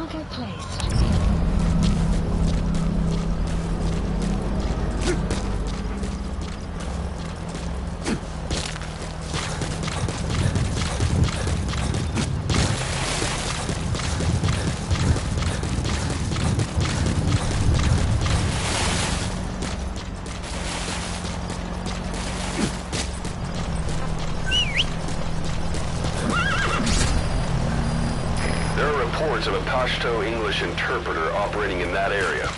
Cargo placed. Of a Pashto English interpreter operating in that area.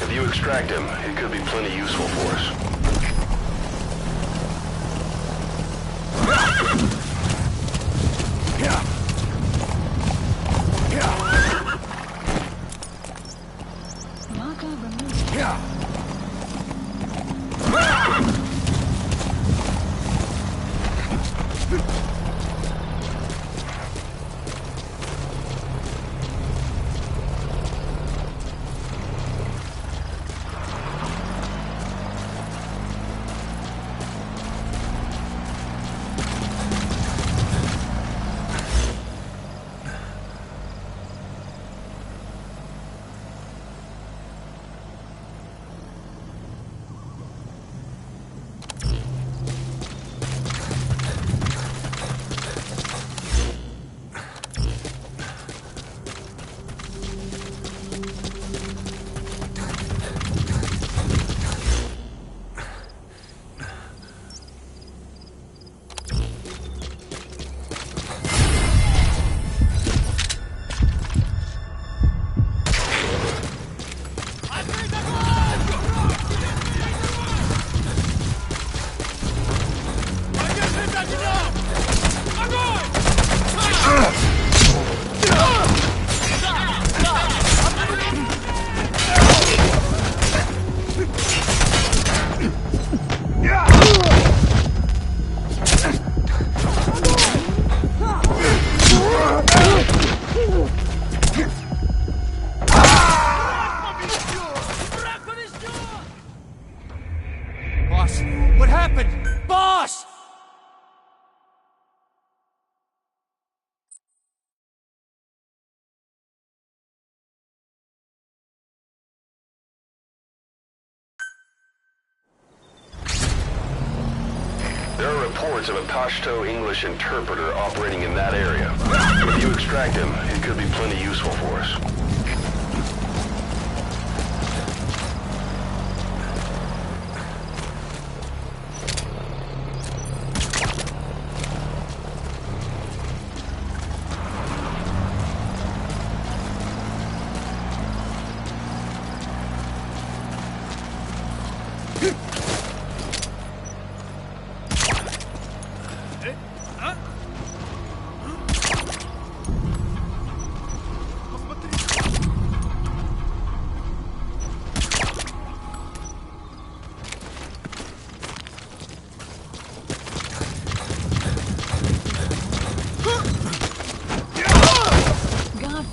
If you extract him, he could be plenty useful for us. Marker removed. Boss, what happened? Boss! There are reports of a Pashto English interpreter operating in that area. If you extract him, he could be plenty useful for us.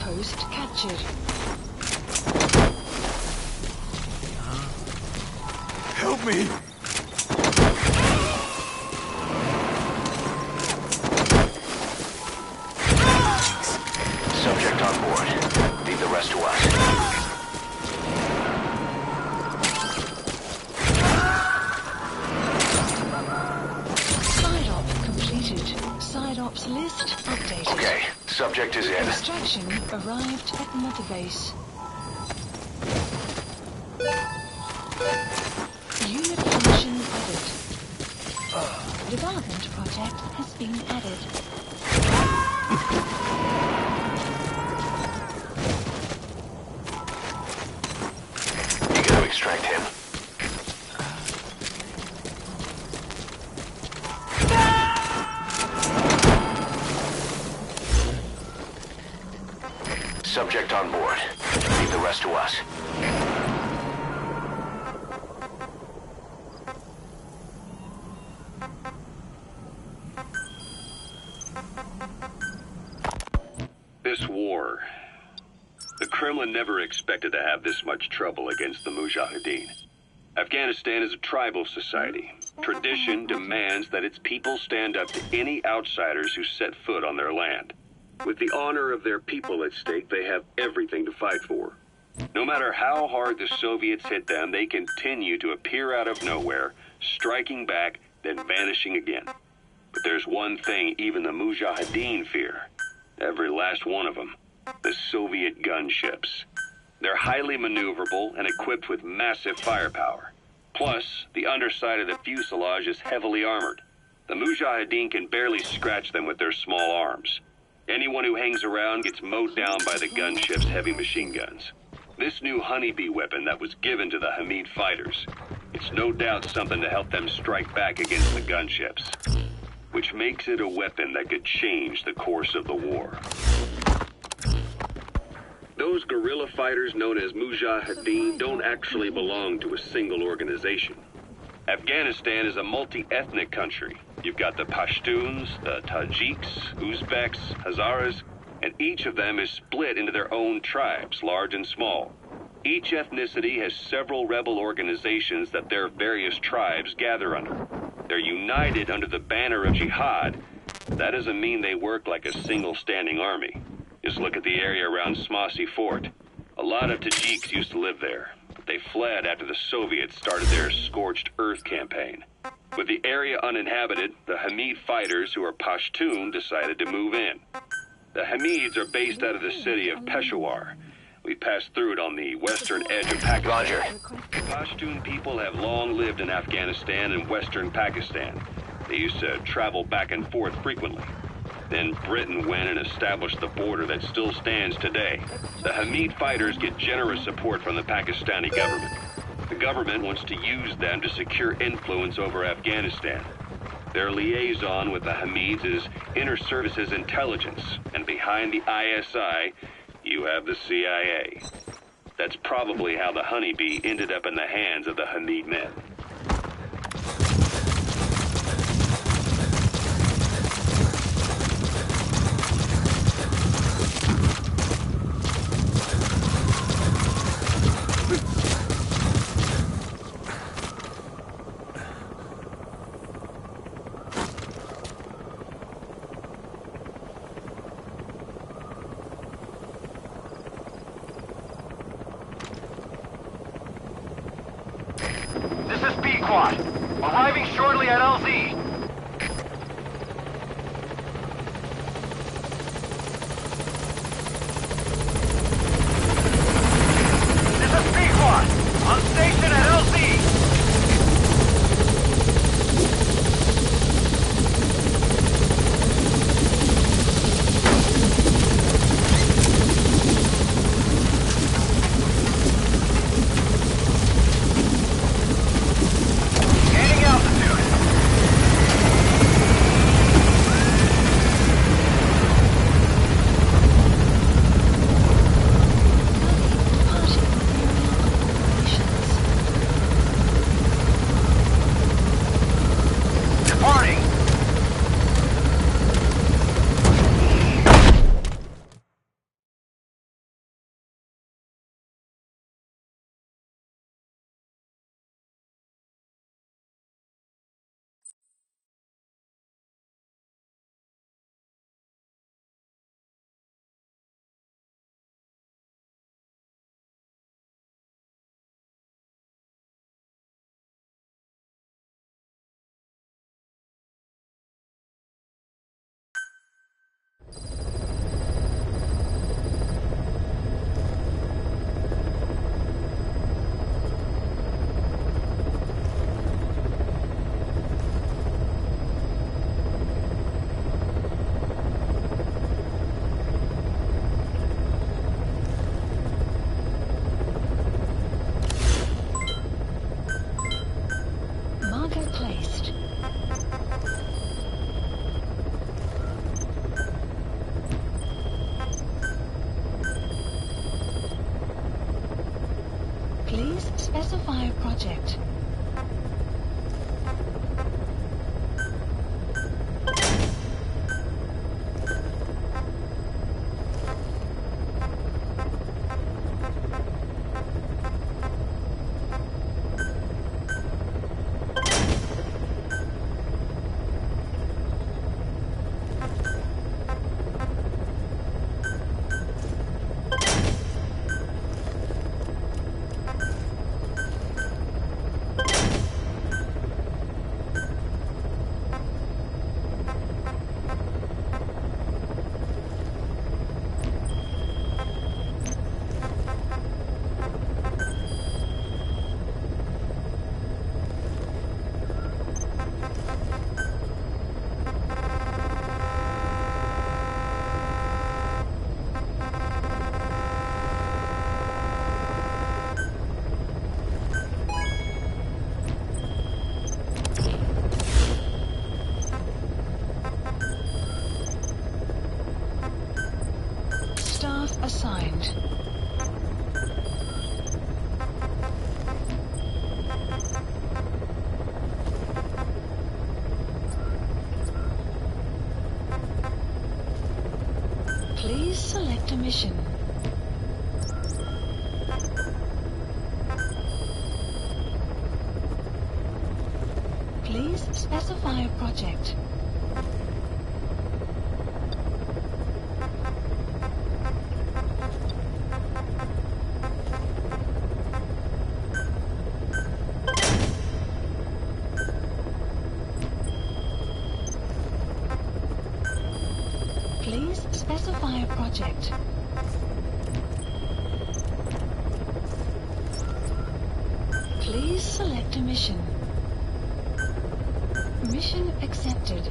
Post captured. Help me! Subject on board. Leave the rest to us. Side op completed. Side ops list updated. Okay, subject is in. Extraction arrived at Mother Base. Unit function added. Development project has been added. You gotta extract him. Subject on board. Leave the rest to us. This war. The Kremlin never expected to have this much trouble against the Mujahideen. Afghanistan is a tribal society. Tradition demands that its people stand up to any outsiders who set foot on their land. With the honor of their people at stake, they have everything to fight for. No matter how hard the Soviets hit them, they continue to appear out of nowhere, striking back, then vanishing again. But there's one thing even the Mujahideen fear. Every last one of them. The Soviet gunships. They're highly maneuverable and equipped with massive firepower. Plus, the underside of the fuselage is heavily armored. The Mujahideen can barely scratch them with their small arms. Anyone who hangs around gets mowed down by the gunship's heavy machine guns. This new honeybee weapon that was given to the Hamid fighters, it's no doubt something to help them strike back against the gunships, which makes it a weapon that could change the course of the war. Those guerrilla fighters known as Mujahideen don't actually belong to a single organization. Afghanistan is a multi-ethnic country. You've got the Pashtuns, the Tajiks, Uzbeks, Hazaras, and each of them is split into their own tribes, large and small. Each ethnicity has several rebel organizations that their various tribes gather under. They're united under the banner of jihad. That doesn't mean they work like a single standing army. Just look at the area around Smasy Fort. A lot of Tajiks used to live there, but they fled after the Soviets started their Scorched Earth campaign. With the area uninhabited, the Hamid fighters, who are Pashtun, decided to move in. The Hamids are based out of the city of Peshawar. We passed through it on the western edge of Pakistan. Roger. The Pashtun people have long lived in Afghanistan and western Pakistan. They used to travel back and forth frequently. Then Britain went and established the border that still stands today. The Hamid fighters get generous support from the Pakistani government. The government wants to use them to secure influence over Afghanistan. Their liaison with the Hamids is Inter-Services Intelligence, and behind the ISI, you have the CIA. That's probably how the honeybee ended up in the hands of the Hamid men. This is B-Quad. Arriving shortly at LZ. This is B-Quad. On station at LZ. Gaining altitude. Departing aerial operations. Departing. Marker placed. Please specify a project. select a mission. Please specify a project. Please specify a project. Please select a mission. Mission accepted.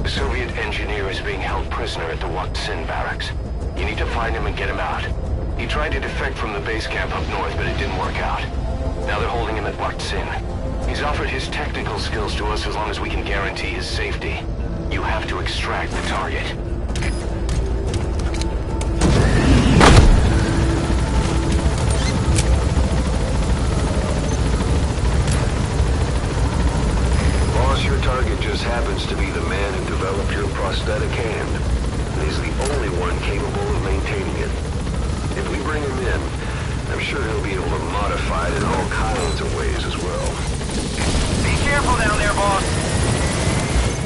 The Soviet engineer is being held prisoner at the Waksin barracks. You need to find him and get him out. He tried to defect from the base camp up north, but it didn't work out. Now they're holding him at Waksin. He's offered his technical skills to us as long as we can guarantee his safety. You have to extract the target. Your target just happens to be the man who developed your prosthetic hand. And he's the only one capable of maintaining it. If we bring him in, I'm sure he'll be able to modify it in all kinds of ways as well. Be careful down there, boss.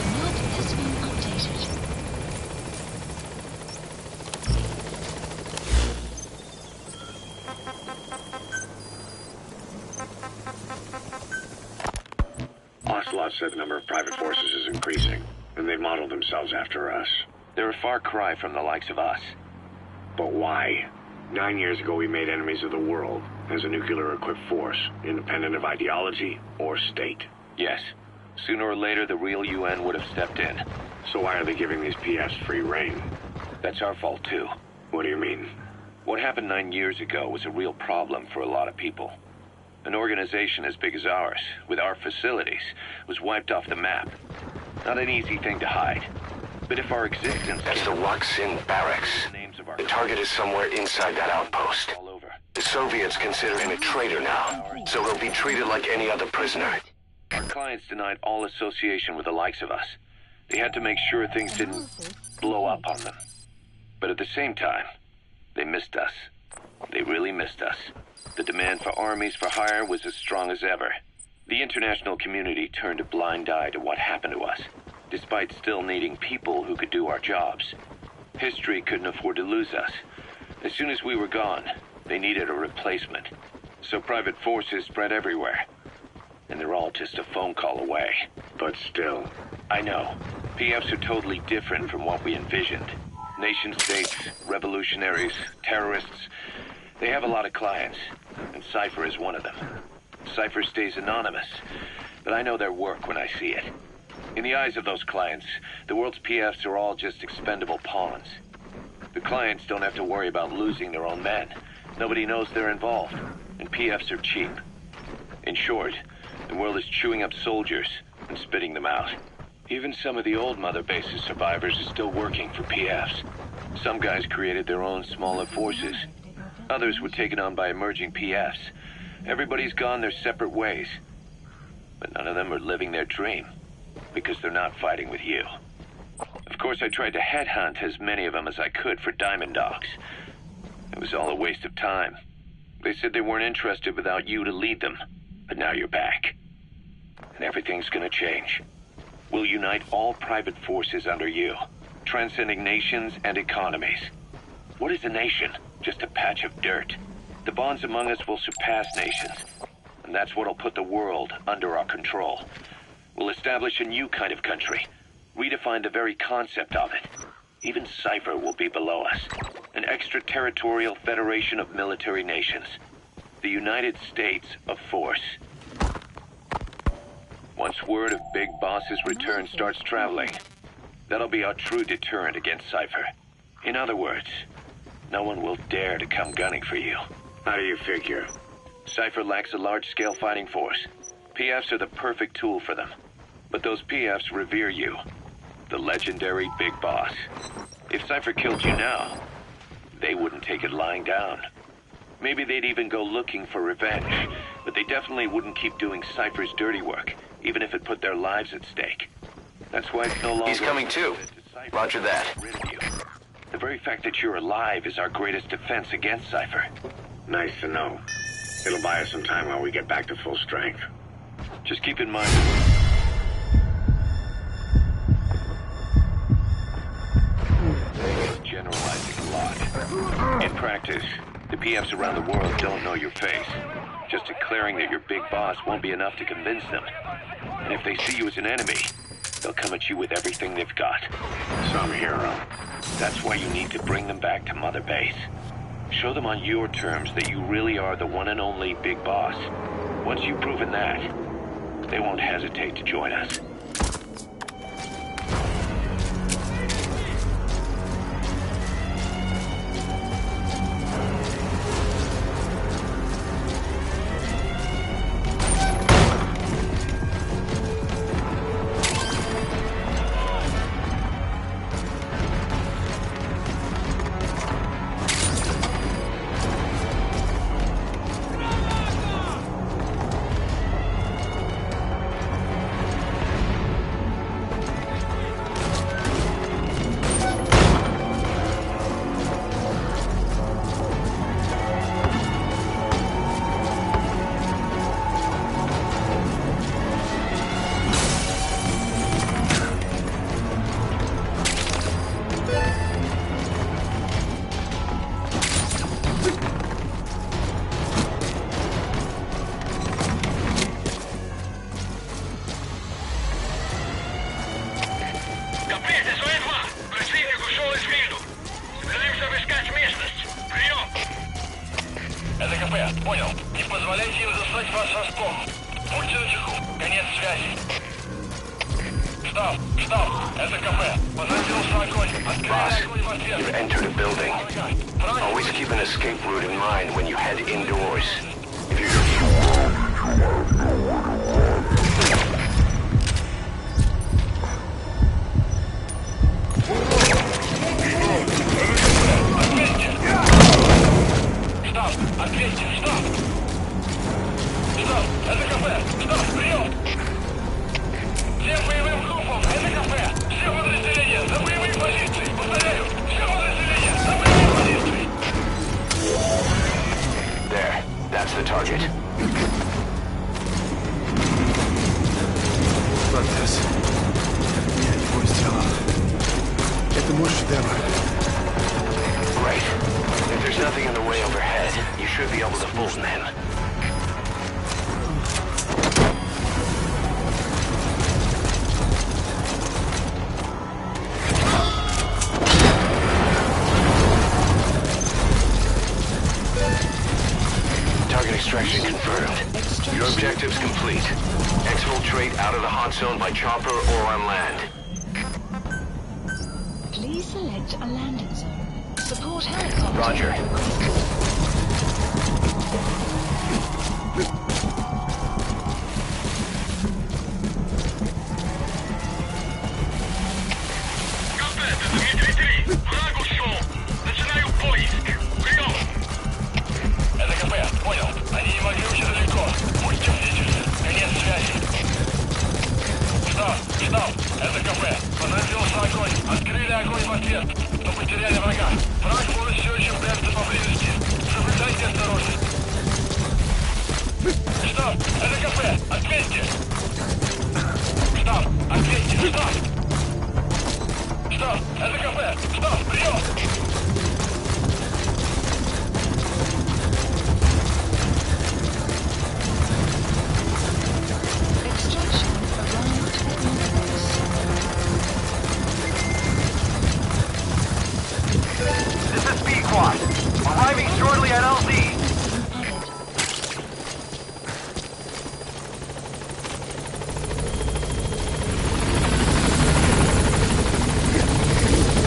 The mod has been updated. Ocelot said the number of private forces is increasing, and they've modeled themselves after us. They're a far cry from the likes of us. But why? 9 years ago we made enemies of the world as a nuclear-equipped force, independent of ideology or state. Yes. Sooner or later the real UN would have stepped in. So why are they giving these PFs free rein? That's our fault too. What do you mean? What happened 9 years ago was a real problem for a lot of people. An organization as big as ours, with our facilities, was wiped off the map. Not an easy thing to hide. But if our existence... That's the Waksin barracks. The target is somewhere inside that outpost. all over. The Soviets consider him a traitor now, so he'll be treated like any other prisoner. Our clients denied all association with the likes of us. They had to make sure things didn't blow up on them. But at the same time, they missed us. They really missed us. The demand for armies for hire was as strong as ever. The international community turned a blind eye to what happened to us, despite still needing people who could do our jobs. History couldn't afford to lose us. As soon as we were gone, they needed a replacement. So private forces spread everywhere. And they're all just a phone call away. But still. I know. PFs are totally different from what we envisioned. Nation-states, revolutionaries, terrorists. They have a lot of clients, and Cypher is one of them. Cypher stays anonymous, but I know their work when I see it. In the eyes of those clients, the world's PFs are all just expendable pawns. The clients don't have to worry about losing their own men. Nobody knows they're involved, and PFs are cheap. In short, the world is chewing up soldiers and spitting them out. Even some of the old Mother Base's survivors are still working for PFs. Some guys created their own smaller forces. Others were taken on by emerging PFs. Everybody's gone their separate ways. But none of them are living their dream, because they're not fighting with you. Of course, I tried to headhunt as many of them as I could for Diamond Dogs. It was all a waste of time. They said they weren't interested without you to lead them, but now you're back. And everything's gonna change. We'll unite all private forces under you, transcending nations and economies. What is a nation? Just a patch of dirt. The bonds among us will surpass nations, and that's what'll put the world under our control. We'll establish a new kind of country, redefine the very concept of it. Even Cypher will be below us, an extraterritorial federation of military nations, the United States of Force. Once word of Big Boss's return starts traveling, that'll be our true deterrent against Cypher. In other words, no one will dare to come gunning for you. How do you figure? Cypher lacks a large-scale fighting force. PFs are the perfect tool for them. But those PFs revere you, the legendary Big Boss. If Cypher killed you now, they wouldn't take it lying down. Maybe they'd even go looking for revenge, but they definitely wouldn't keep doing Cypher's dirty work, even if it put their lives at stake. That's why it's no longer... He's coming too. Roger that. The very fact that you're alive is our greatest defense against Cypher. Nice to know. It'll buy us some time while we get back to full strength. Just keep in mind... generalizing a lot. In practice, the PFs around the world don't know your face. Just declaring that you're Big Boss won't be enough to convince them. And if they see you as an enemy, they'll come at you with everything they've got. Some hero. That's why you need to bring them back to Mother Base. Show them on your terms that you really are the one and only Big Boss. Once you've proven that, they won't hesitate to join us. Понял. Не позволяйте им заслать вас врасплох. Будьте начеку. Конец связи. Штаб, штаб. Это кафе. Возродился огонь. Открывай огонь в ответ. You've entered a building. Always keep an escape route in mind when you head indoors. If you're... Ответьте, штаб! Штаб, это кафе! Штаб, прием! Всем боевым группам, это кафе! Все подразделения, за боевые позиции! Повторяю, все подразделения, за боевые позиции! There, that target. Процесс. Нет, пусть дела. Это мой шедевр. Right. If there's nothing in the way overhead, you should be able to fool them. Target extraction confirmed. Your objective's complete. Exfiltrate out of the hot zone by chopper or on land. Please select a landing zone. Support helicopter. Roger. Кафе, это Дмитрий 3. Враг ушел. Начинаю поиск. Прием. Это КП, понял. Они не могли уйти далеко. Будьте бдительны. Конец связи. Штаб, это КП. Возразился огонь. Открыли огонь в ответ. Но потеряли врага. Враг может все еще прятаться поблизости. Соблюдайте осторожность. Штаб, это КП. Ответьте. Штаб, ответьте. Штаб, это КП. Штаб, прием. Extraction arrived at Mother Base. This is Speedquad. Arriving shortly at LZ. Added.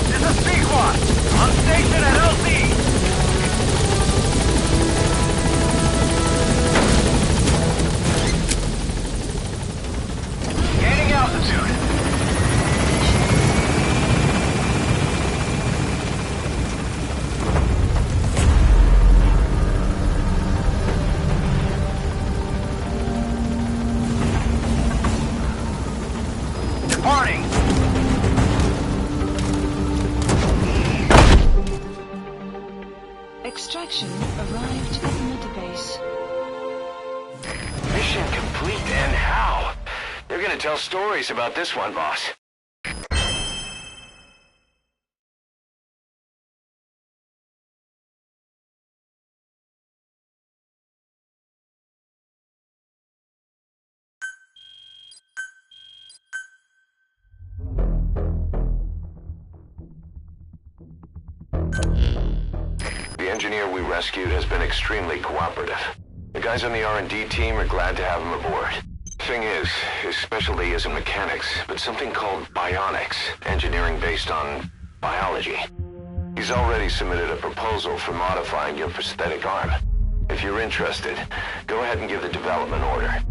This is Speedquad. On station at LZ. Gaining altitude. Departing. Extraction arrived at Mother Base. Mission complete, and how? They're gonna tell stories about this one, boss. The engineer we rescued has been extremely cooperative. The guys on the R&D team are glad to have him aboard. Thing is, his specialty isn't mechanics, but something called bionics, engineering based on biology. He's already submitted a proposal for modifying your prosthetic arm. If you're interested, go ahead and give the development order.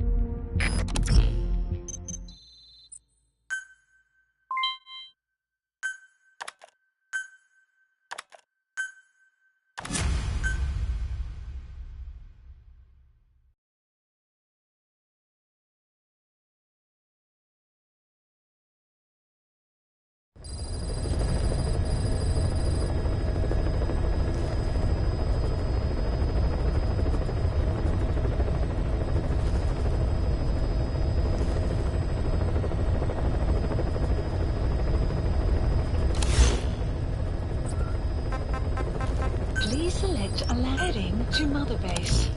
Please select a heading to Mother Base.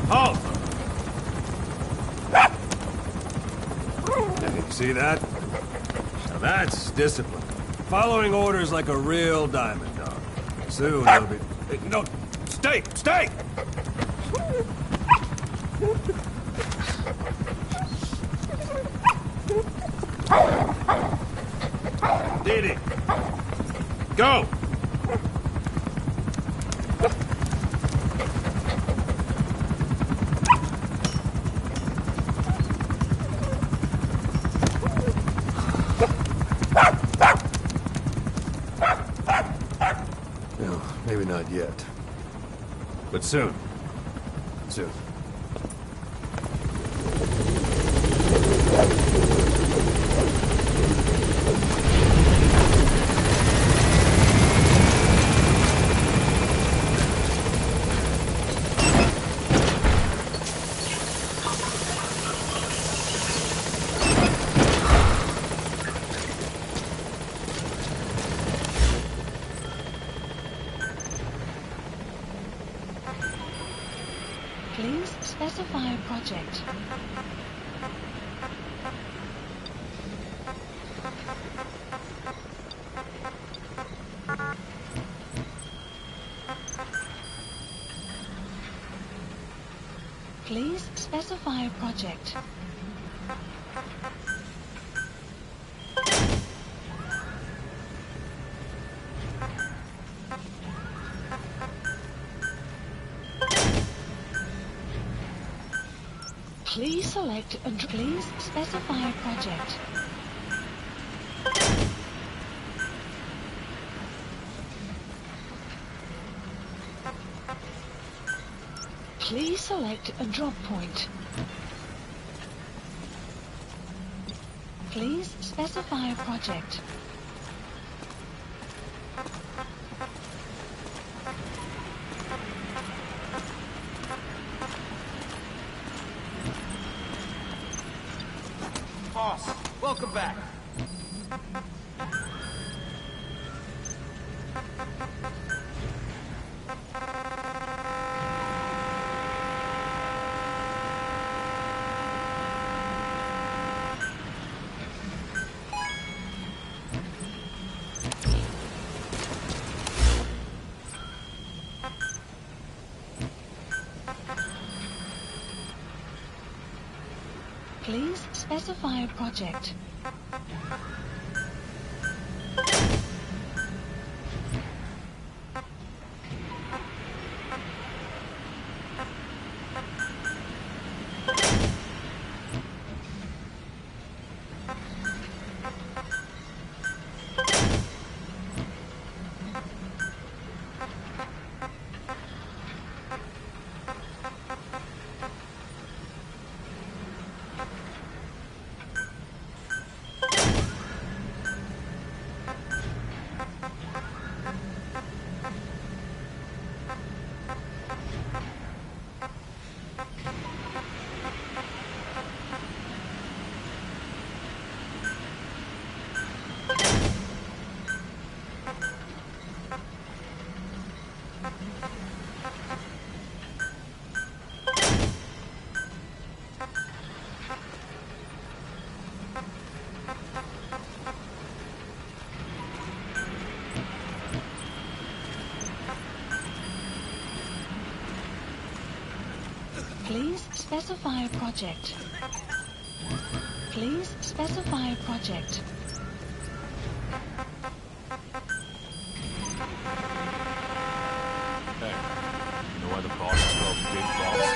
Halt! See that? Now that's discipline. Following orders like a real diamond dog. Soon it'll be... Hey, no! Stay! Stay! Did it! Go! No, maybe not yet. But soon. Soon. Please specify a project. Please specify a project. Please select and please specify a project. Please select a drop point. Please specify a project. Boss, welcome back. Please specify a project. Please specify a project. Please specify a project. Hey, you know why the boss is called Big Boss?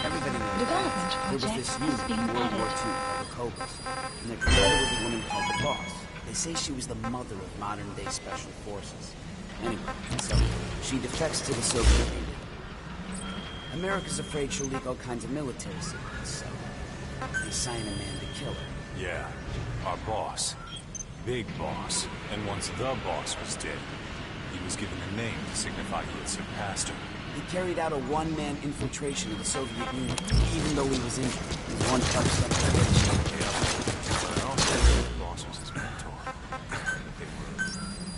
Everybody knows Development that. There was project this is unit being in World War added. II called the Cobras, and their commander was a woman called the Boss. They say she was the mother of modern-day special forces. Anyway, so she defects to the Soviet Union. America's afraid she'll leak all kinds of military secrets, so they sign a man to kill her. Yeah, our boss. Big Boss. And once the boss was dead, he was given a name to signify he had surpassed her. He carried out a one-man infiltration of the Soviet Union, even though he was injured. His one touched up the Yeah, but also the boss was his mentor.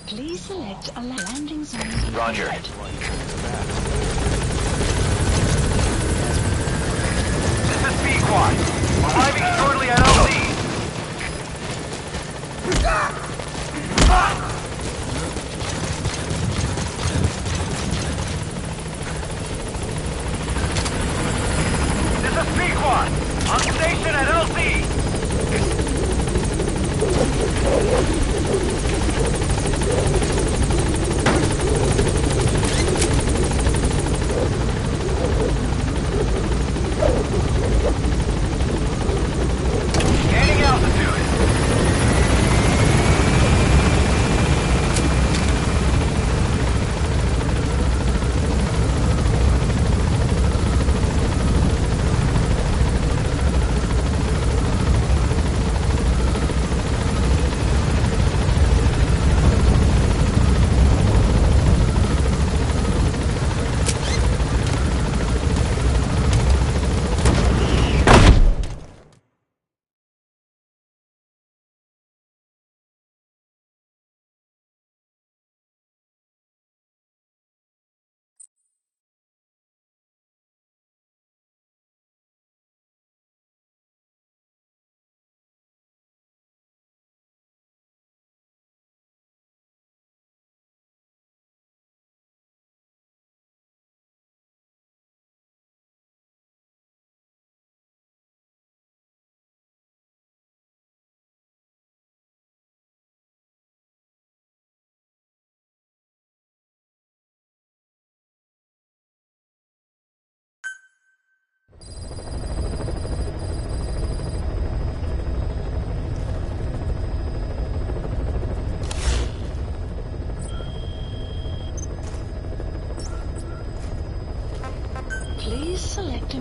Please select a landing zone. Roger. This is B-Quad. Arriving shortly at LZ. This is B-Quad. On station at LZ.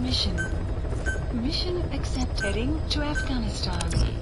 mission. Mission accepted. Heading to Afghanistan.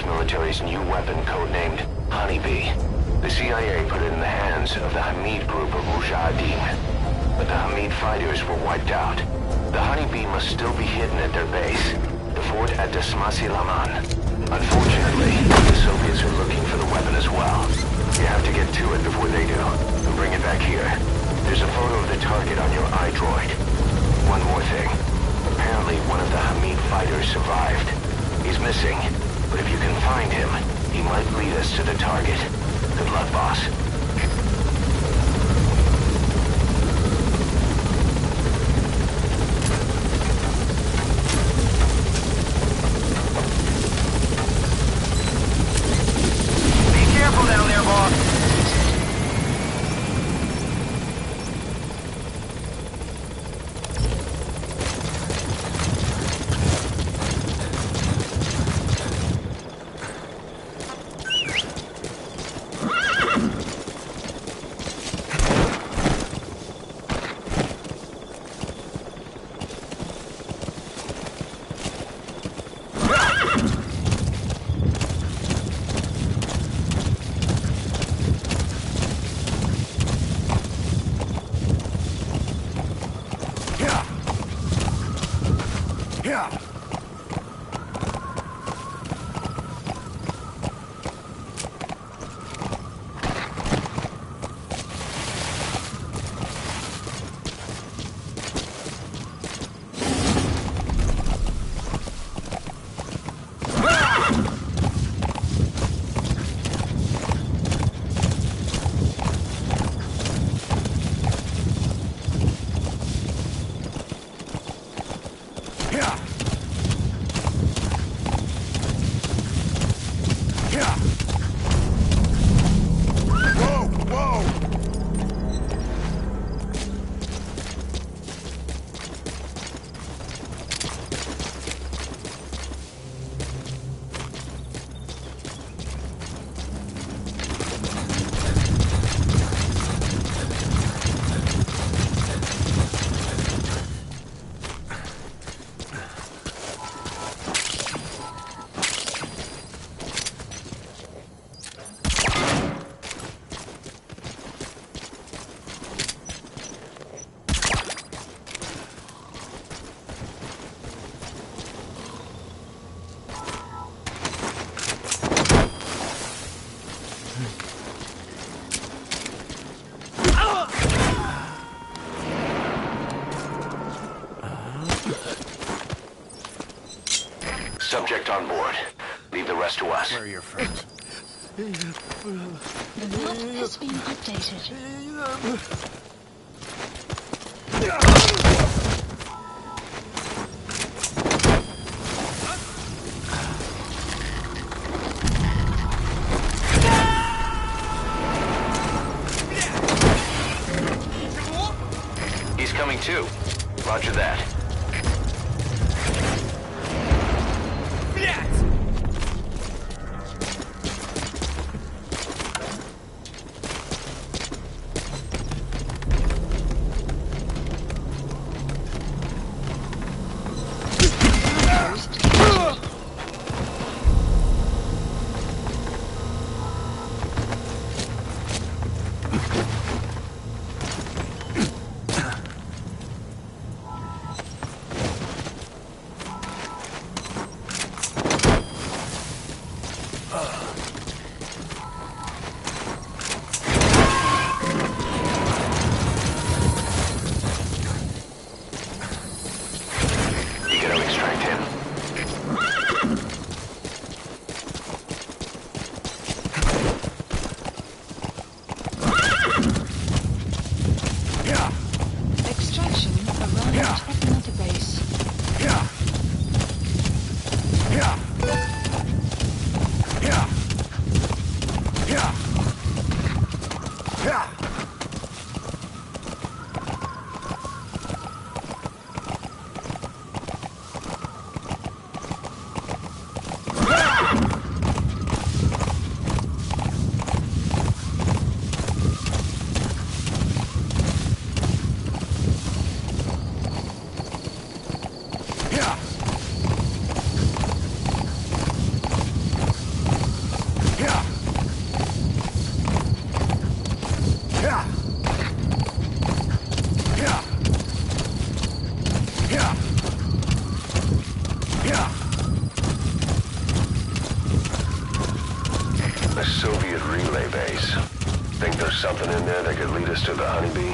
Military's new weapon codenamed Honeybee. The CIA put it in the hands of the Hamid group of Mujahideen. But the Hamid fighters were wiped out. The Honeybee must still be hidden at their base, the fort at Desmasi Laman. Unfortunately, the Soviets are looking for the weapon as well. You have to get to it before they do, and bring it back here. There's a photo of the target on your iDroid. One more thing. Apparently, one of the Hamid fighters survived. He's missing. But if you can find him, he might lead us to the target. Good luck, boss. Be careful down there, boss. Subject on board. Leave the rest to us. Where are your friends? The map has been updated. He's coming too. Roger that. could lead us to the honeybee?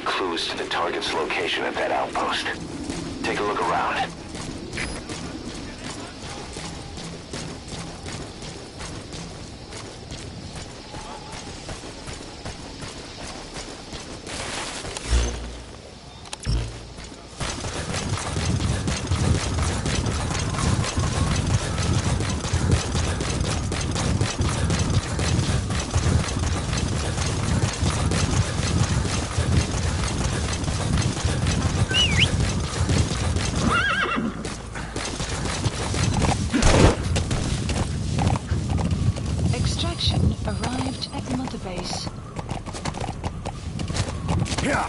Clues to the target's location at that outpost. Take a look around. Arrived at Mother Base. Yeah.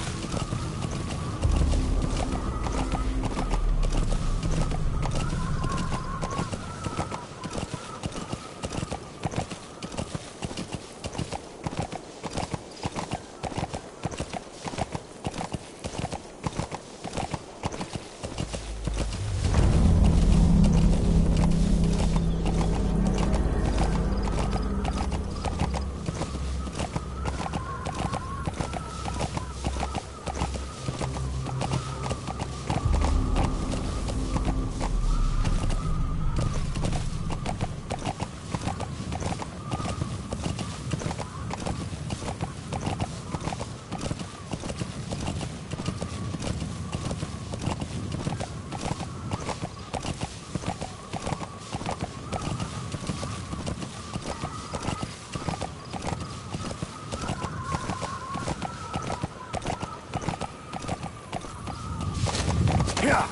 Yeah.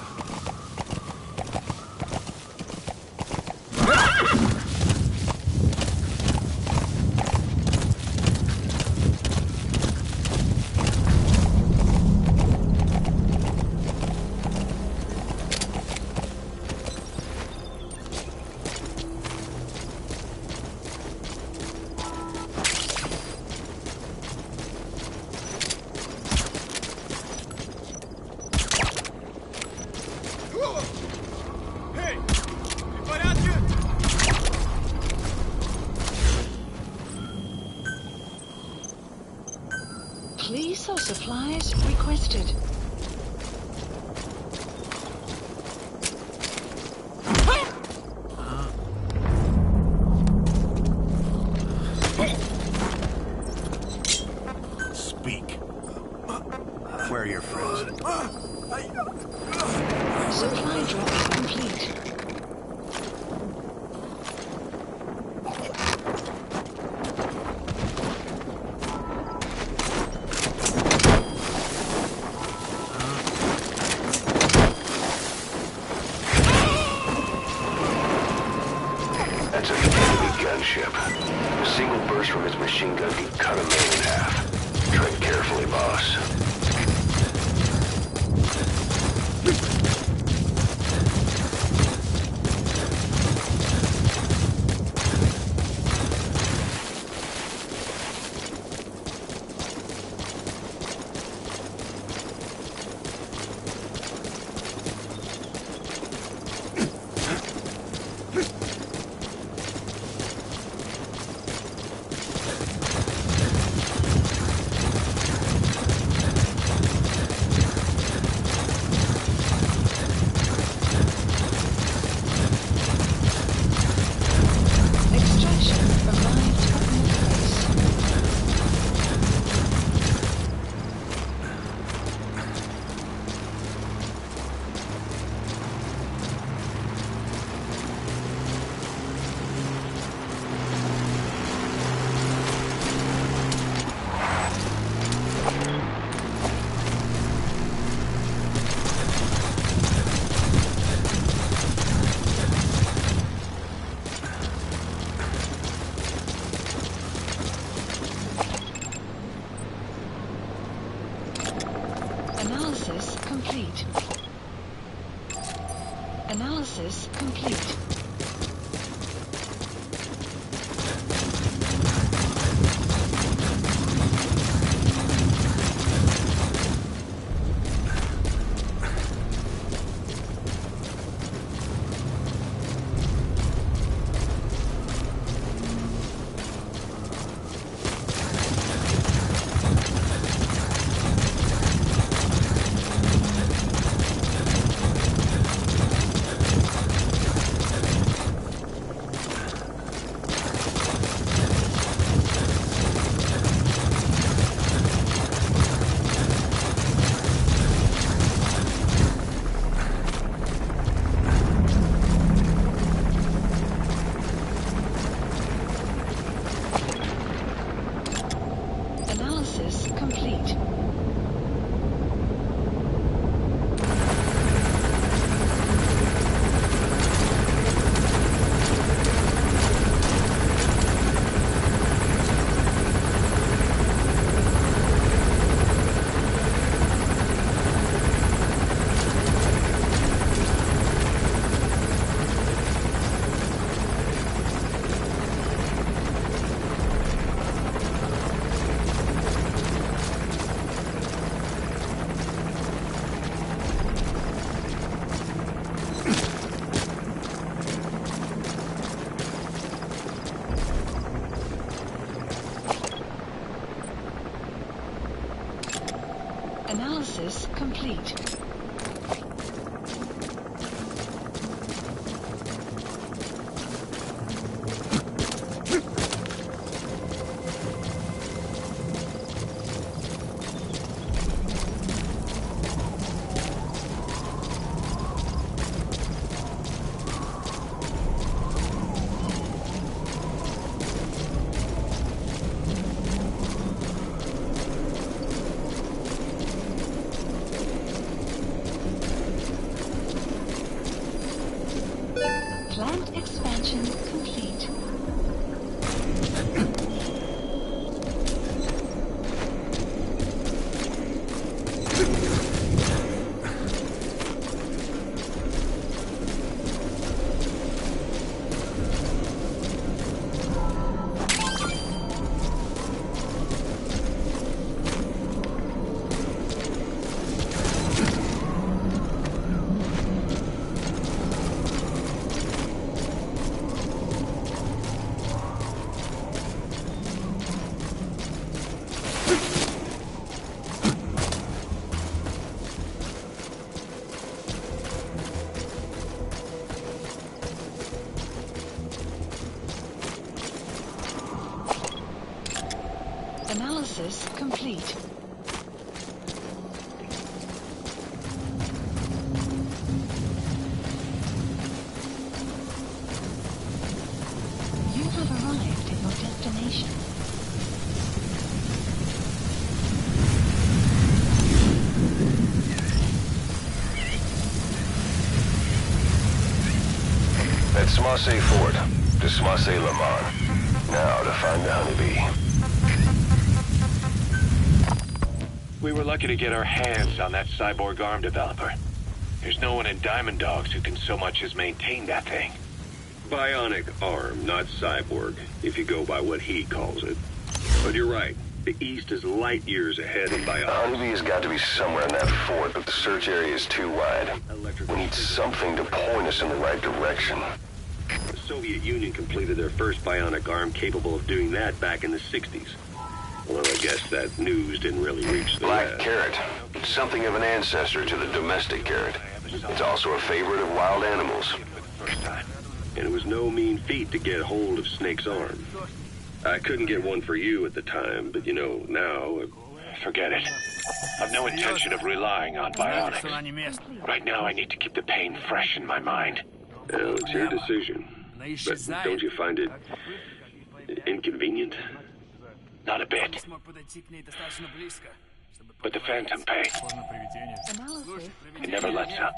Please or supplies requested. Speak. Where are your friends? Supply drop complete. That's a heavy gunship. A single burst from his machine gun could cut a man in half. Tread carefully, boss. complete. Analysis complete. Analysis complete. Analysis complete. Plant expansion complete. Analysis complete. You have arrived at your destination. At sPlay Fort, to sPlay Le Mans. Now to find the honeybee. We were lucky to get our hands on that cyborg arm developer. There's no one in Diamond Dogs who can so much as maintain that thing. Bionic arm, not cyborg, if you go by what he calls it. But you're right. The East is light years ahead in The bionics. honeybee has got to be somewhere in that fort, but the search area is too wide. We need something to point us in the right direction. The Soviet Union completed their first bionic arm capable of doing that back in the 60s. Well, I guess that news didn't really reach the Black West. carrot. Something of an ancestor to the domestic carrot. It's also a favorite of wild animals. First time. And it was no mean feat to get hold of Snake's arm. I couldn't get one for you at the time, but you know, now... Forget it. I've no intention of relying on bionics. Right now, I need to keep the pain fresh in my mind. Well, it's your decision. But don't you find it... inconvenient? Not a bit. But the Phantom pain, Analysis. it never lets up.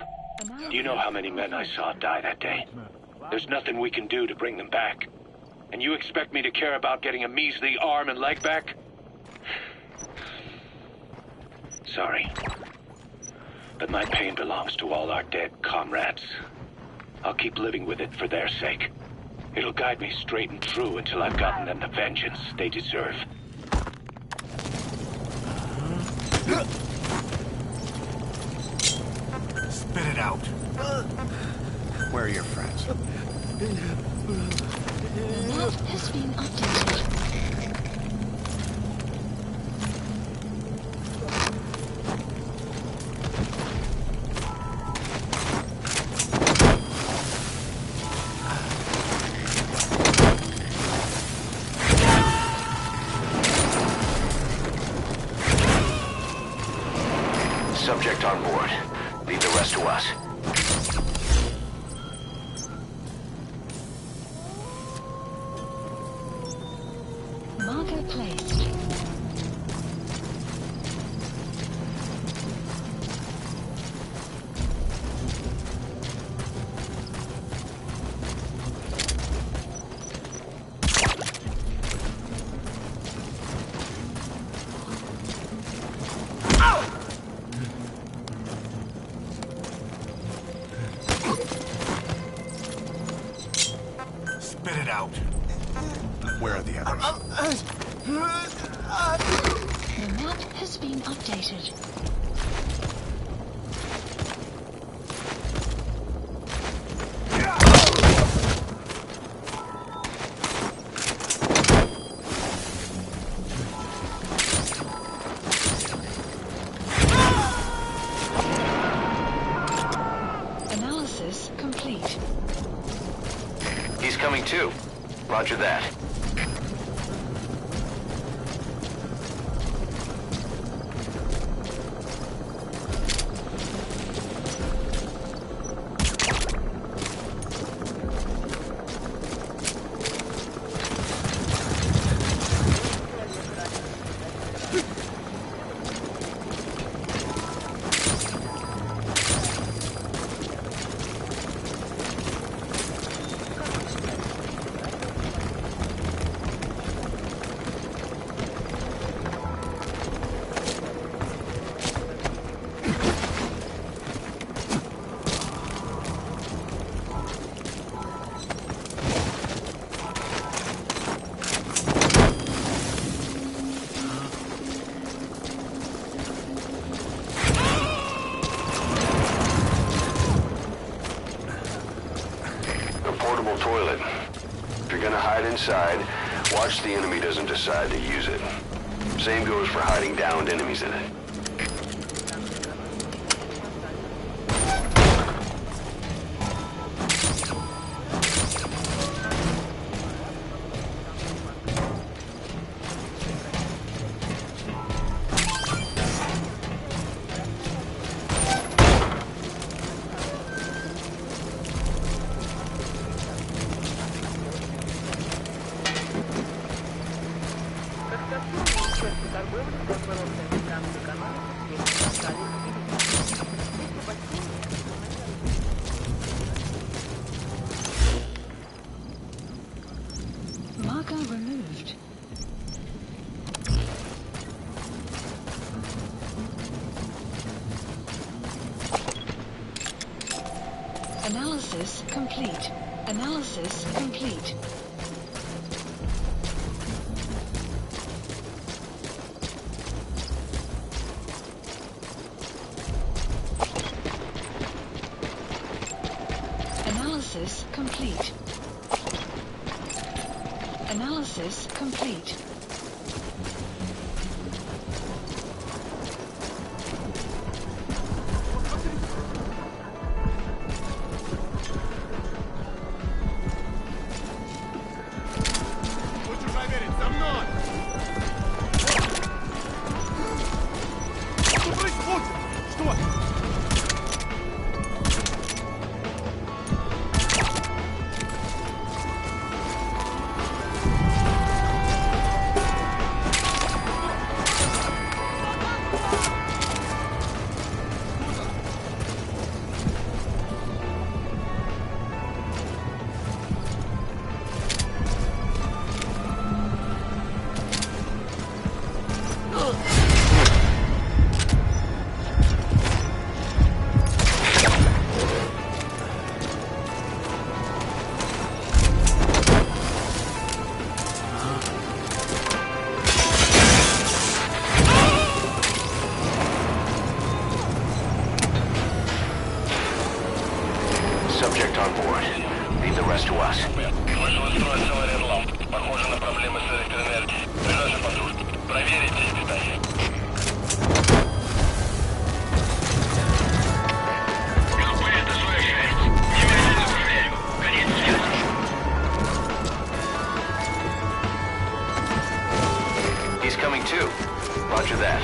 Do you know how many men I saw die that day? There's nothing we can do to bring them back. And you expect me to care about getting a measly arm and leg back? Sorry. but my pain belongs to all our dead comrades. I'll keep living with it for their sake. It'll guide me straight and true until I've gotten them the vengeance they deserve. Spit it out. Where are your friends? The map has been updated. Subject on board. Leave the rest to us. Marker placed. Spit it out. Where are the others? The map has been updated. Analysis complete. He's coming too. Roger that. Toilet. If you're gonna hide inside, watch the enemy doesn't decide to use it. Same goes for hiding downed enemies in it. Marker removed. Analysis complete. Analysis complete. Analysis complete. Analysis complete. too. Roger that.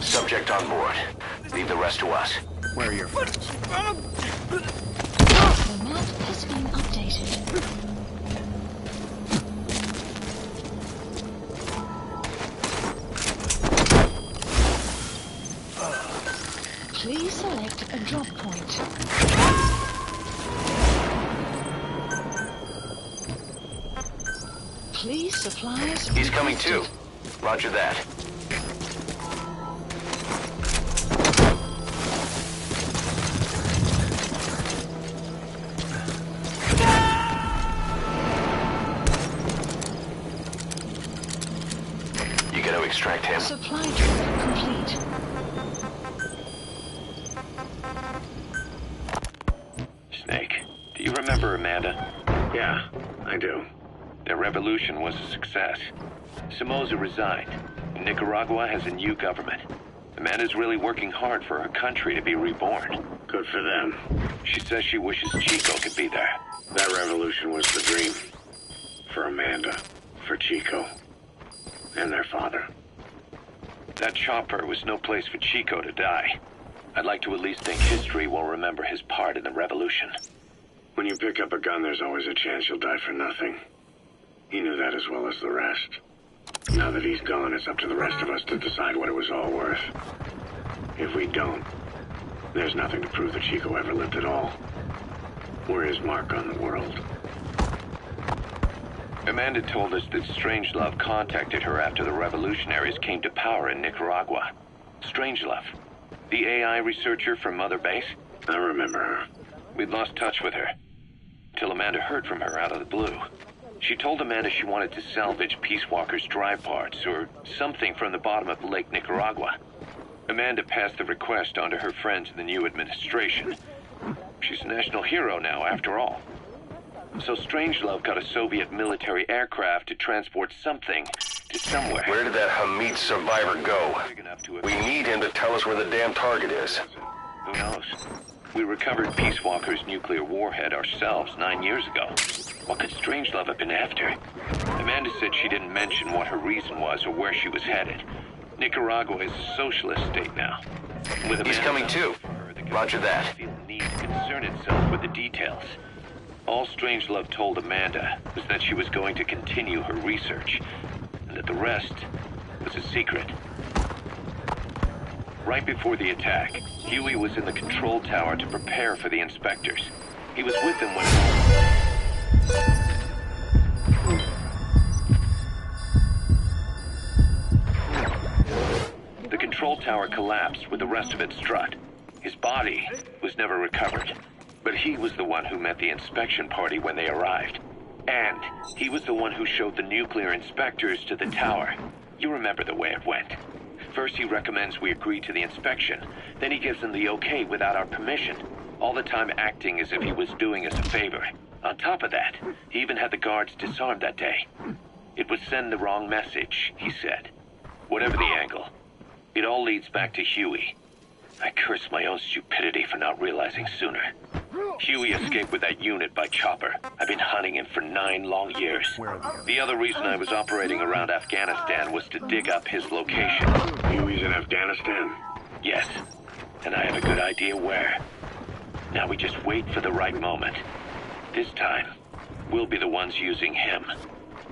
Subject on board. Leave the rest to us. Where are your friends? The map has been updated. Please select a drop point. Please supplies. He's coming too. Roger that. You gotta extract him. Supply drop complete. Snake, do you remember Amanda? Yeah, I do. Their revolution was a success. Somoza resigned. Nicaragua has a new government. Amanda's really working hard for her country to be reborn. Good for them. She says she wishes Chico could be there. That revolution was the dream. For Amanda, for Chico, and their father. That chopper was no place for Chico to die. I'd like to at least think history will remember his part in the revolution. When you pick up a gun, there's always a chance you'll die for nothing. He knew that as well as the rest. Now that he's gone, it's up to the rest of us to decide what it was all worth. If we don't, there's nothing to prove that Chico ever lived at all. We're his mark on the world. Amanda told us that Strangelove contacted her after the revolutionaries came to power in Nicaragua. Strangelove, the AI researcher from Mother Base? I remember her. We'd lost touch with her, till Amanda heard from her out of the blue. She told Amanda she wanted to salvage Peace Walker's drive parts, or something from the bottom of Lake Nicaragua. Amanda passed the request on to her friends in the new administration. She's a national hero now, after all. So Strangelove got a Soviet military aircraft to transport something to somewhere. Where did that Hamid survivor go? We need him to tell us where the damn target is. Who knows? We recovered Peace Walker's nuclear warhead ourselves 9 years ago. What could Strangelove have been after? Amanda said she didn't mention what her reason was or where she was headed. Nicaragua is a socialist state now. With He's coming too. Roger that. Feel the need to concern itself with the details. All Strangelove told Amanda was that she was going to continue her research, and that the rest was a secret. Right before the attack, Huey was in the control tower to prepare for the inspectors. He was with them when... The control tower collapsed with the rest of it struck. His body was never recovered, but he was the one who met the inspection party when they arrived. And he was the one who showed the nuclear inspectors to the tower. You remember the way it went. First he recommends we agree to the inspection, then he gives them the okay without our permission, all the time acting as if he was doing us a favor. On top of that, he even had the guards disarmed that day. It would send the wrong message, he said. Whatever the angle, it all leads back to Huey. I curse my own stupidity for not realizing sooner. Huey escaped with that unit by chopper. I've been hunting him for 9 long years. The other reason I was operating around Afghanistan was to dig up his location. Huey's in Afghanistan? Yes, and I have a good idea where. Now we just wait for the right moment. This time, we'll be the ones using him.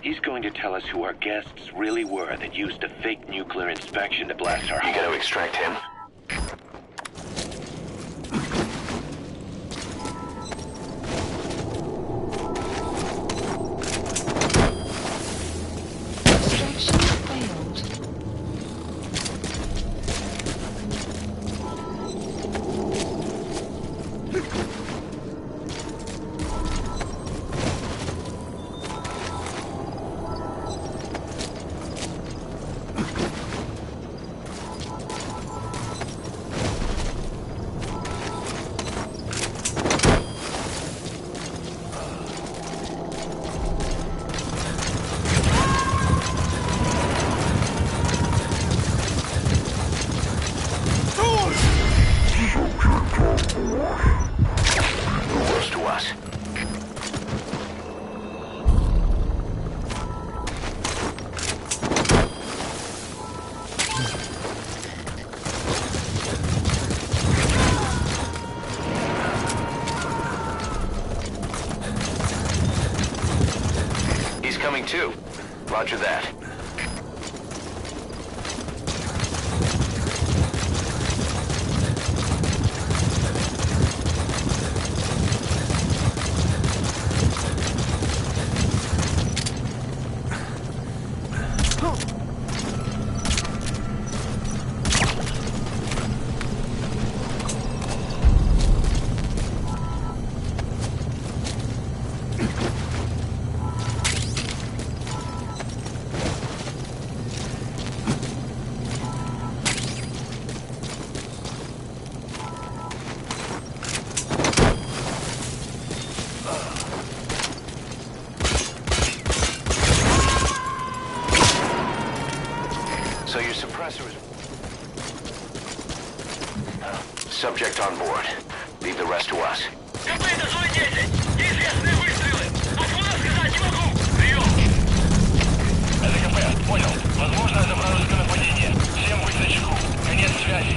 He's going to tell us who our guests really were that used a fake nuclear inspection to blast our home. You gotta extract him. Roger that. So your suppressor is... Subject on board. Leave the rest to us. Это КП, понял. Возможно, это вражеское нападение. Всем быть начеку. Конец связи.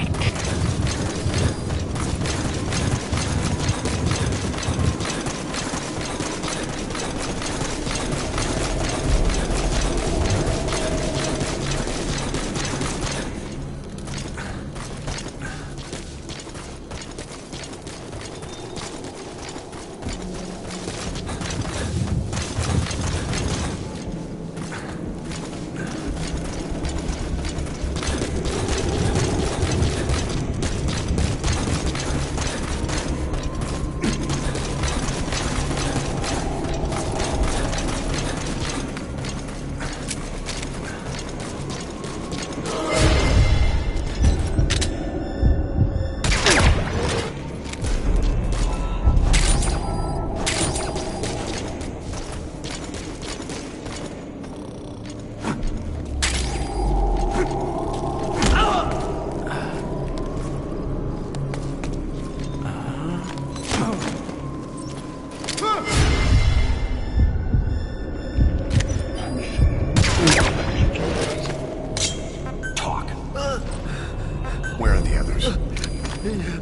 Where are the others? Has been updated.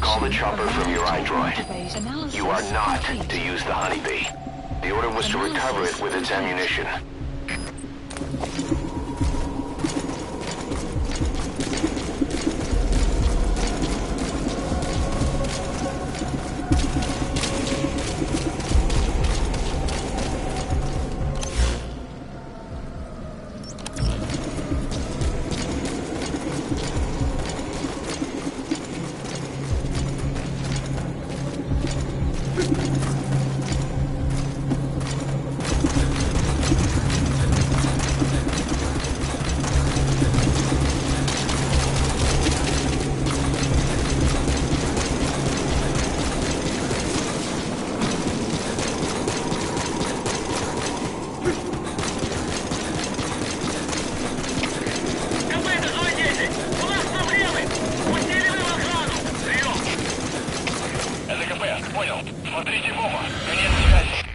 Call the chopper from your iDroid. You are not to use the honeybee. The order was to recover it with its ammunition. Понял. Смотрите в оба. Конец связи.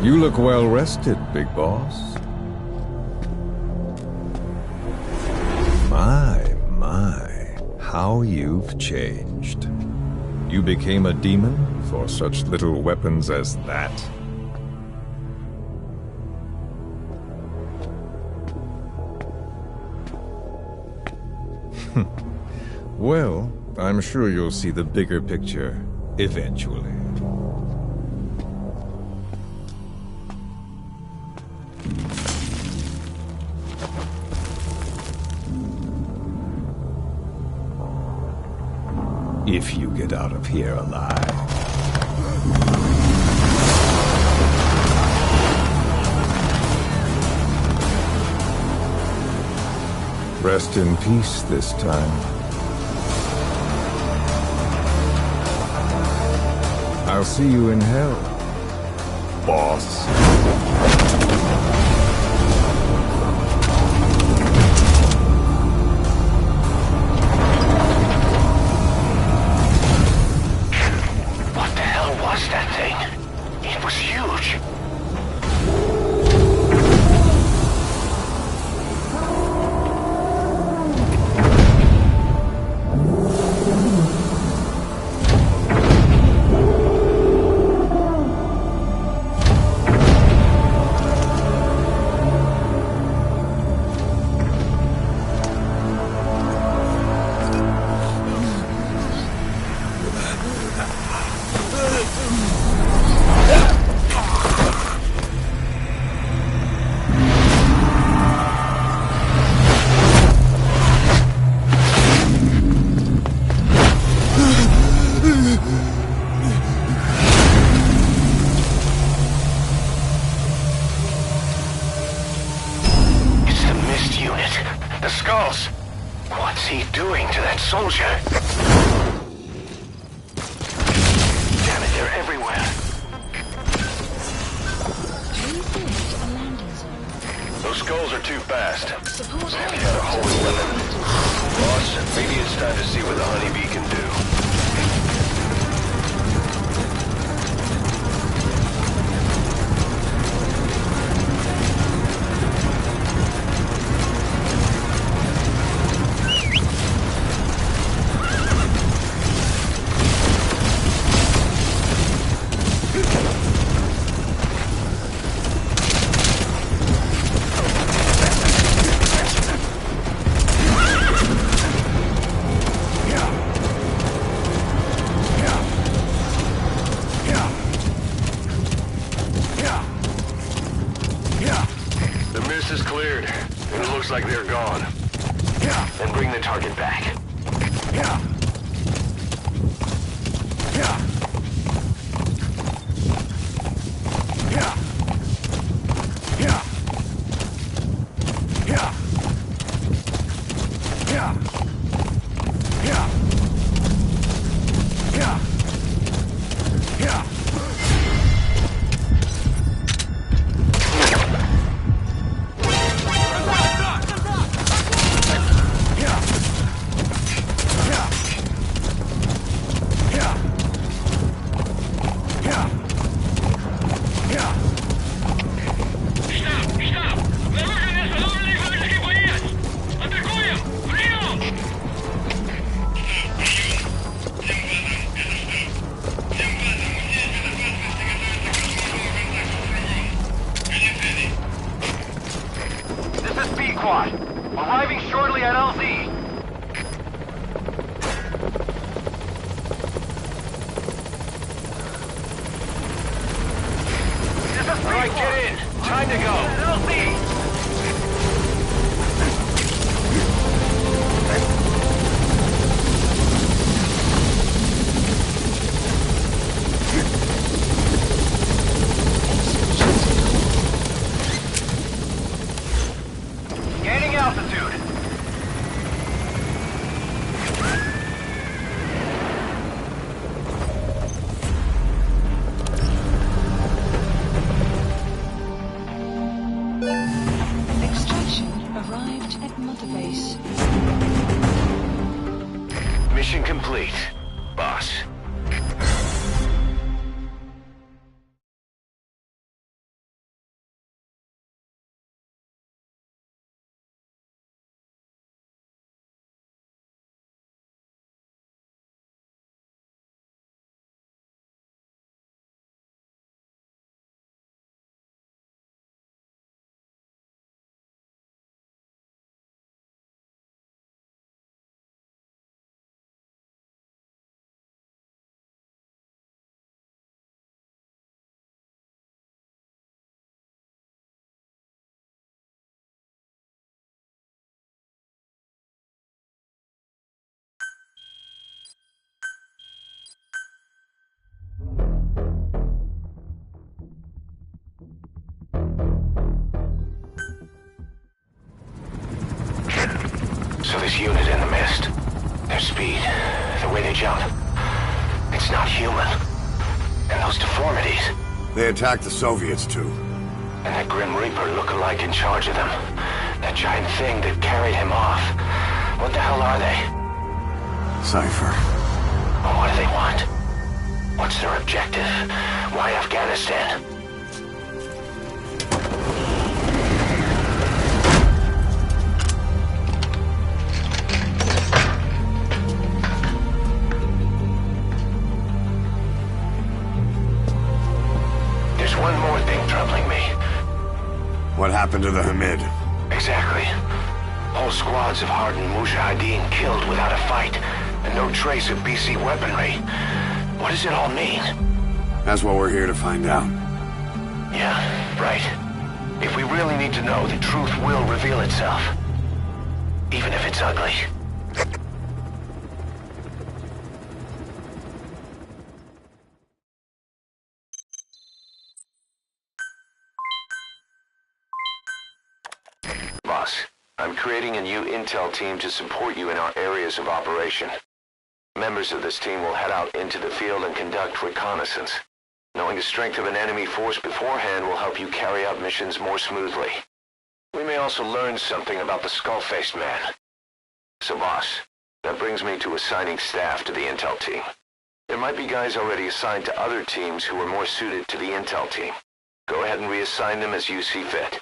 You look well rested, big boss. My, how you've changed. You became a demon for such little weapons as that? Well, I'm sure you'll see the bigger picture eventually. If you get out of here alive. Rest in peace this time. I'll see you in hell, boss. Soldier! Damn it, they're everywhere. Those skulls are too fast. Support Maybe had a holy weapon. Boss, maybe it's time to see what the honeybee can do. Like they're gone. Then bring the target back. Get in! Time to go! Gaining altitude. Extraction arrived at Mother Base. Mission complete, boss. So this unit in the mist, their speed, the way they jump, it's not human. And those deformities, They attacked the Soviets, too. and that Grim Reaper look-alike in charge of them. That giant thing that carried him off. What the hell are they? Cypher. What do they want? What's their objective? Why Afghanistan? There's one more thing troubling me. What happened to the Hamid? Exactly. Whole squads of hardened Mujahideen killed without a fight, and no trace of BC weaponry. What does it all mean? That's what we're here to find out. Yeah, right. If we really need to know, the truth will reveal itself. Even if it's ugly. Boss, I'm creating a new intel team to support you in our areas of operation. Members of this team will head out into the field and conduct reconnaissance. Knowing the strength of an enemy force beforehand will help you carry out missions more smoothly. We may also learn something about the skull-faced man. So boss, that brings me to assigning staff to the intel team. There might be guys already assigned to other teams who are more suited to the intel team. Go ahead and reassign them as you see fit.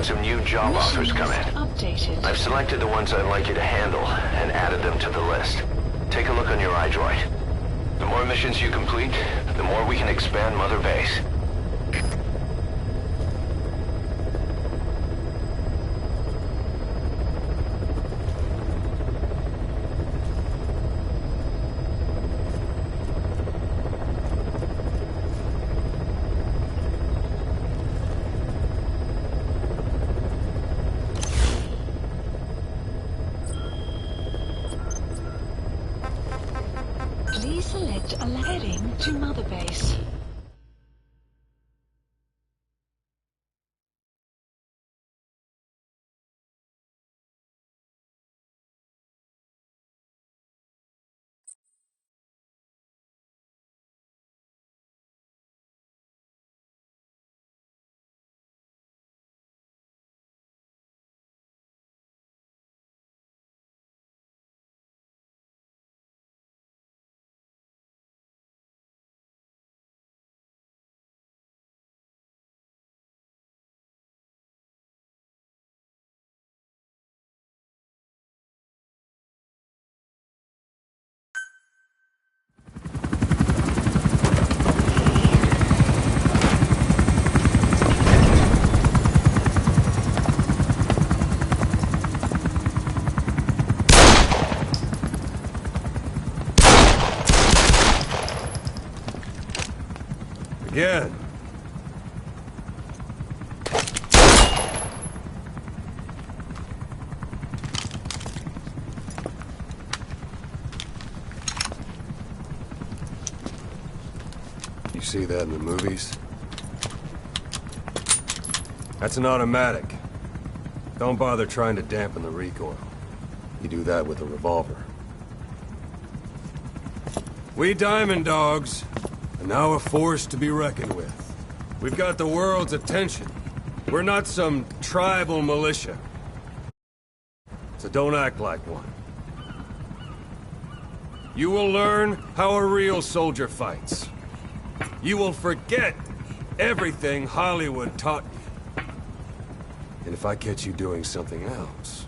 had some new job offers come in. Updated. I've selected the ones I'd like you to handle and added them to the list. Take a look on your iDroid. The more missions you complete, the more we can expand Mother Base. Please select a heading to Mother Base. Again. You see that in the movies? That's an automatic. Don't bother trying to dampen the recoil. You do that with a revolver. We Diamond Dogs are now a force to be reckoned with. We've got the world's attention. We're not some tribal militia. So don't act like one. You will learn how a real soldier fights. You will forget everything Hollywood taught you. And if I catch you doing something else,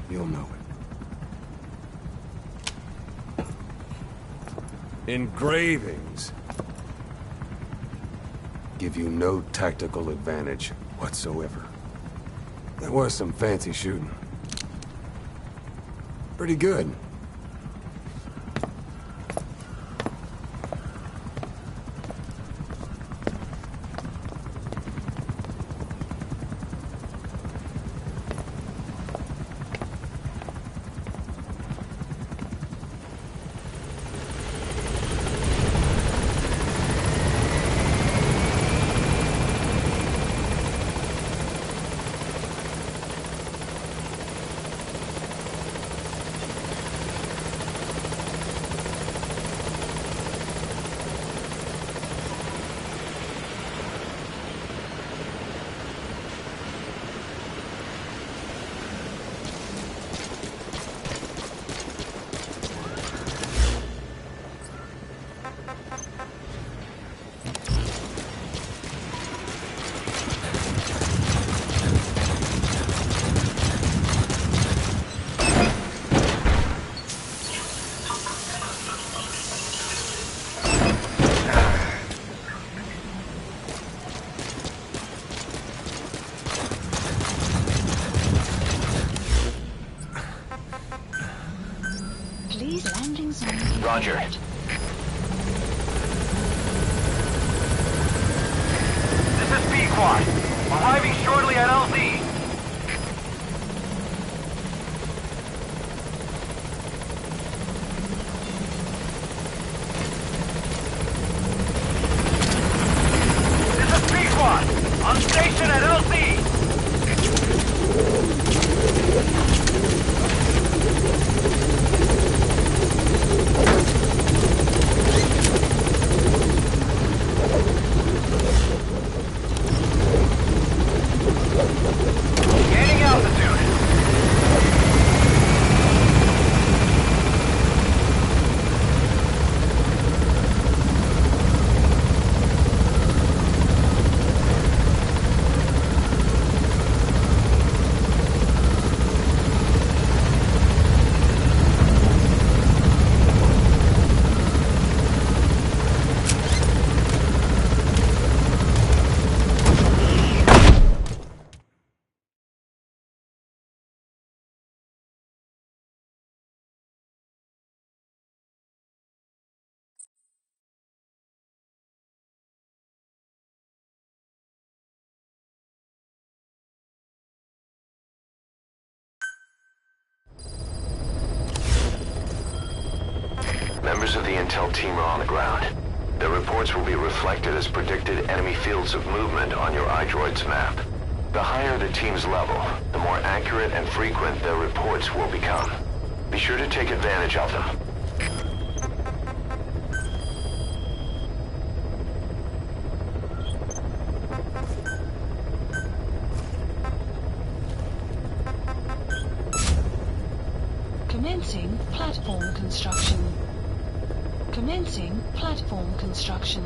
you'll know it. Engravings give you no tactical advantage whatsoever. That was some fancy shooting. Pretty good. Roger. This is B-Quad. Arriving shortly at LZ. This is B-Quad. On station at LZ. the intel team are on the ground. Their reports will be reflected as predicted enemy fields of movement on your iDroid's map. The higher the team's level, the more accurate and frequent their reports will become. Be sure to take advantage of them. Commencing platform construction. Commencing platform construction.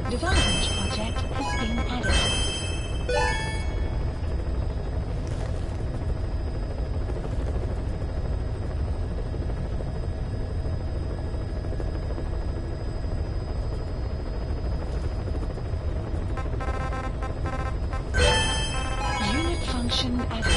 Development project has been added. Unit function added.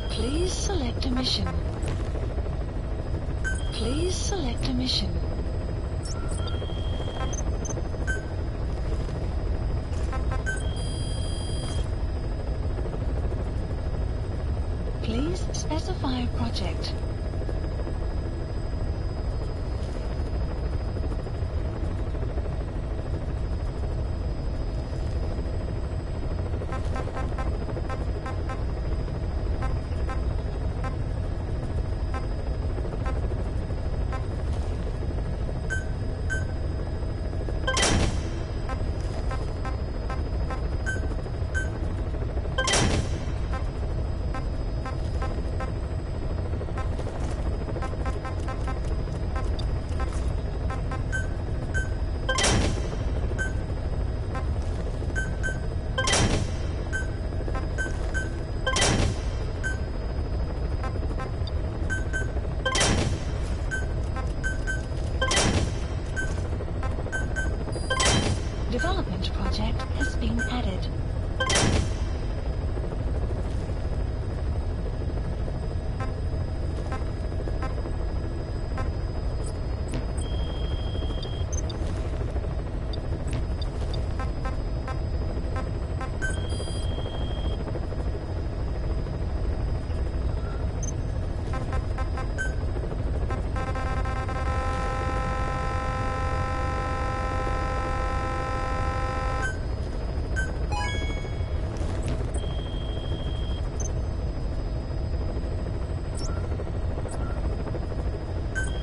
Please select a mission. Please select a mission. Please specify a project. Development project has been added.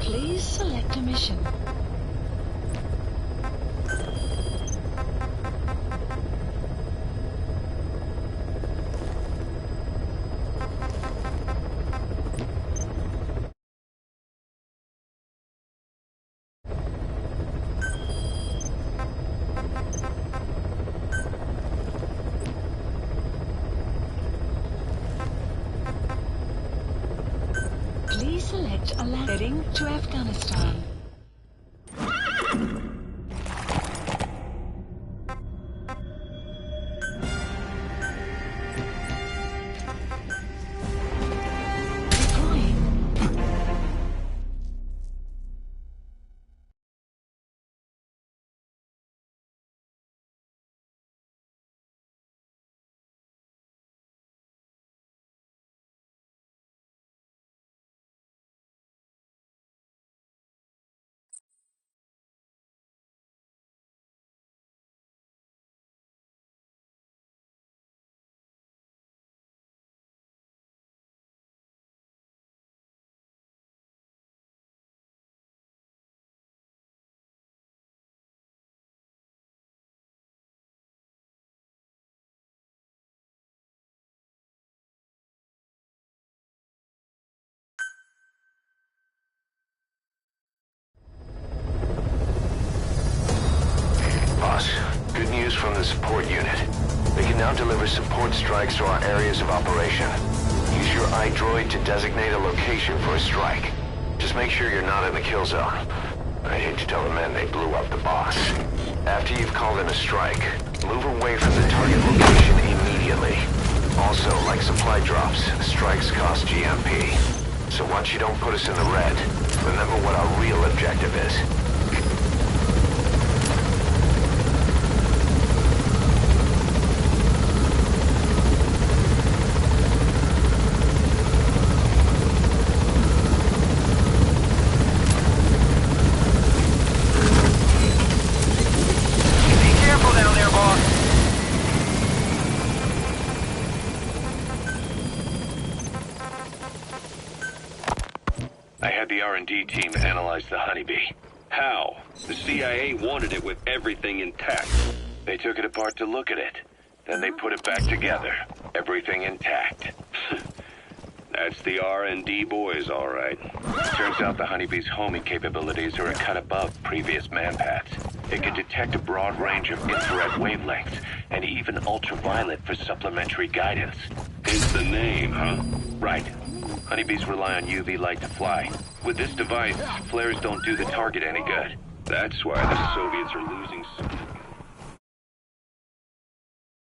Please select a mission. Please select a land heading to Afghanistan. news from the support unit. They can now deliver support strikes to our areas of operation. Use your iDroid to designate a location for a strike. Just make sure you're not in the kill zone. I'd hate to tell the men they blew up the boss. After you've called in a strike, move away from the target location immediately. Also, like supply drops, strikes cost GMP. So once you don't put us in the red, remember what our real objective is. The R&D team analyzed the honeybee. How? The CIA wanted it with everything intact. They took it apart to look at it. Then they put it back together. Everything intact. That's the R&D boys, all right. Turns out the honeybee's homing capabilities are a cut above previous manpads. It can detect a broad range of infrared wavelengths and even ultraviolet for supplementary guidance. Hence the name, huh? Right. Honeybees rely on UV light to fly. With this device, flares don't do the target any good. That's why the Soviets are losing so